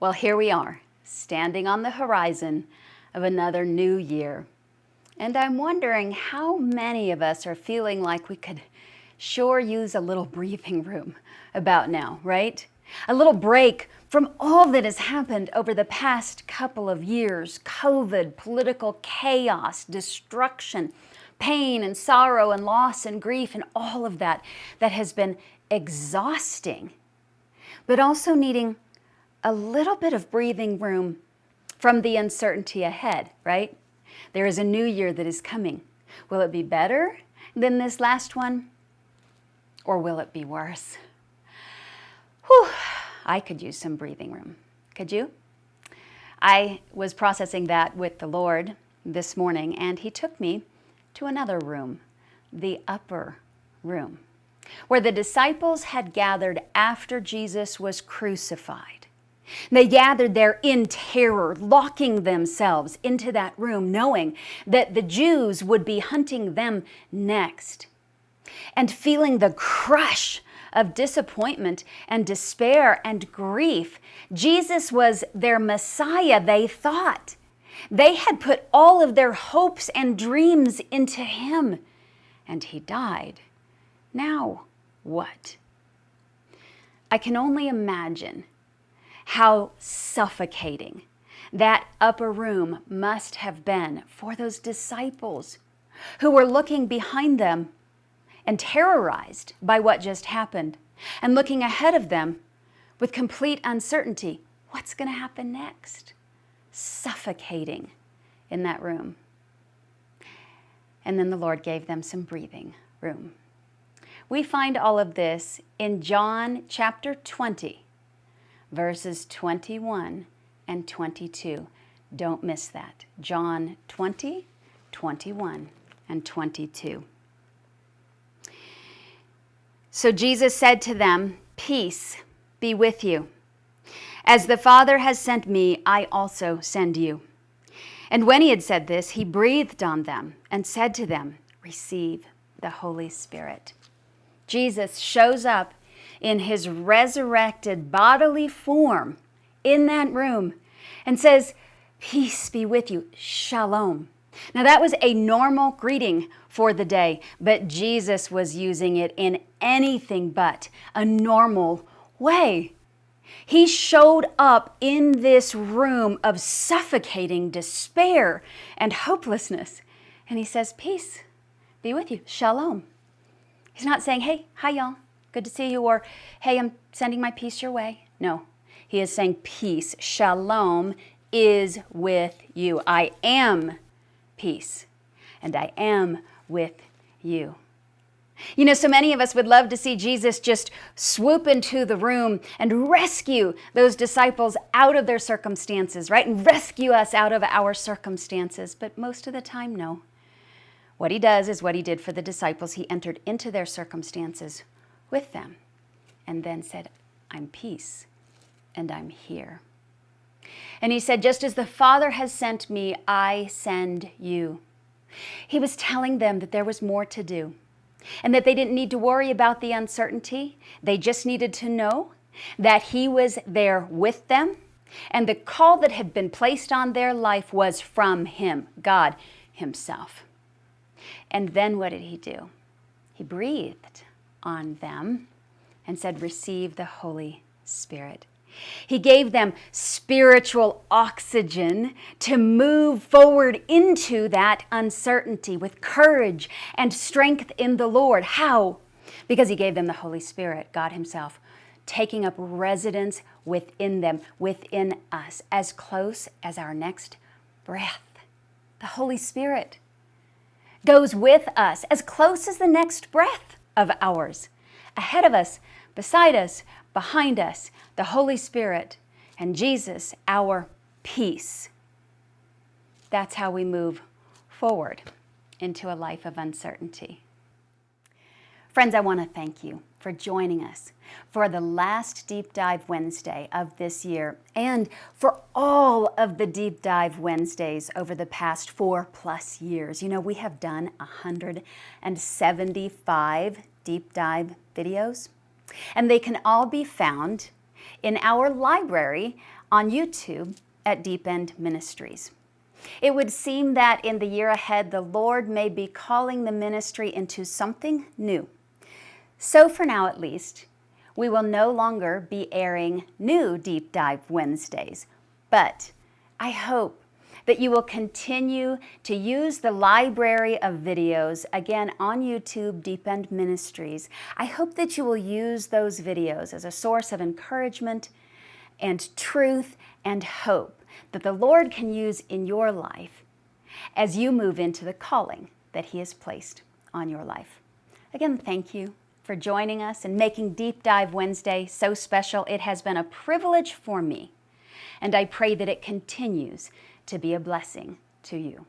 Well, here we are, standing on the horizon of another new year. And I'm wondering how many of us are feeling like we could sure use a little breathing room about now, right? A little break from all that has happened over the past couple of years. COVID, political chaos, destruction, pain and sorrow and loss and grief and all of that has been exhausting, but also needing a little bit of breathing room from the uncertainty ahead, right? There is a new year that is coming. Will it be better than this last one? Or will it be worse? Whew, I could use some breathing room. Could you? I was processing that with the Lord this morning, and He took me to another room, the upper room, where the disciples had gathered after Jesus was crucified. They gathered there in terror, locking themselves into that room, knowing that the Jews would be hunting them next, and feeling the crush of disappointment and despair and grief. Jesus was their Messiah, they thought. They had put all of their hopes and dreams into Him, and He died. Now what? I can only imagine how suffocating that upper room must have been for those disciples who were looking behind them and terrorized by what just happened, and looking ahead of them with complete uncertainty. What's going to happen next? Suffocating in that room. And then the Lord gave them some breathing room. We find all of this in John chapter 20, verses 21 and 22. Don't miss that. John 20, 21, and 22. So Jesus said to them, "Peace be with you. As the Father has sent me, I also send you." And when He had said this, He breathed on them and said to them, "Receive the Holy Spirit." Jesus shows up in His resurrected bodily form in that room and says, "Peace be with you, shalom." Now that was a normal greeting for the day, but Jesus was using it in anything but a normal way. He showed up in this room of suffocating despair and hopelessness, and He says, "Peace be with you, shalom." He's not saying, "Hey, hi y'all, good to see you," or "Hey, I'm sending my peace your way." No, He is saying peace, shalom, is with you. I am peace, and I am with you. You know, so many of us would love to see Jesus just swoop into the room and rescue those disciples out of their circumstances, right? And rescue us out of our circumstances. But most of the time, no. What He does is what He did for the disciples. He entered into their circumstances with them and then said, "I'm peace, and I'm here." And He said, "Just as the Father has sent me, I send you." He was telling them that there was more to do and that they didn't need to worry about the uncertainty. They just needed to know that He was there with them, and the call that had been placed on their life was from Him, God Himself. And then what did He do? He breathed on them and said, "Receive the Holy Spirit." He gave them spiritual oxygen to move forward into that uncertainty with courage and strength in the Lord. How? Because He gave them the Holy Spirit, God Himself, taking up residence within them, within us, as close as our next breath. The Holy Spirit goes with us, as close as the next breath of ours, ahead of us, beside us, behind us, the Holy Spirit and Jesus, our peace. That's how we move forward into a life of uncertainty. Friends, I want to thank you for joining us for the last Deep Dive Wednesday of this year and for all of the Deep Dive Wednesdays over the past 4+ years. You know, we have done 175 Deep Dive videos, and they can all be found in our library on YouTube at Deep End Ministries. It would seem that in the year ahead, the Lord may be calling the ministry into something new. So for now at least, we will no longer be airing new Deep Dive Wednesdays, but I hope that you will continue to use the library of videos, again on YouTube, Deep End Ministries. I hope that you will use those videos as a source of encouragement and truth and hope that the Lord can use in your life as you move into the calling that He has placed on your life. Again, thank you for joining us and making Deep Dive Wednesday so special. It has been a privilege for me, and I pray that it continues to be a blessing to you.